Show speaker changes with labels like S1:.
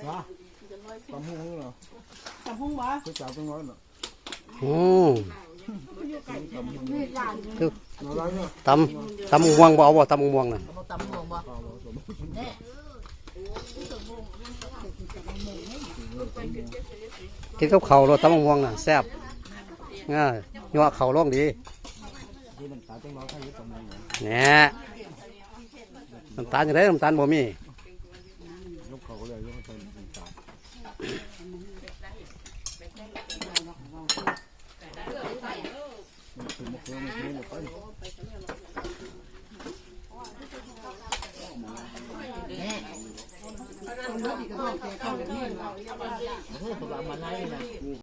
S1: นะตำหุ้งเหรอ
S2: ตำหุ้งบ่
S1: คือจ่าต้องน้อยเหรอ
S3: โอ้ตำม่วงบ่เอาบ่ตำม่วงน่ะ
S2: ตำหุ้งบ่เนี่ย
S3: กินกับข้าวรสตำม่วงน่ะแซ่บง่ายยัวข้าวร่องดีเนี่ยน้ำตาลจะได้น้ำตาลบ่มี
S1: ยกเขาเลยยกเขาเลยจ่าถึงมาเพิ่มมาเพิ่มไป
S2: เนี่ยคนรู้ดีก็ต้องเจอเข้าอย่างนี้เราเฮ้ยเขาบอกมาไล่นะ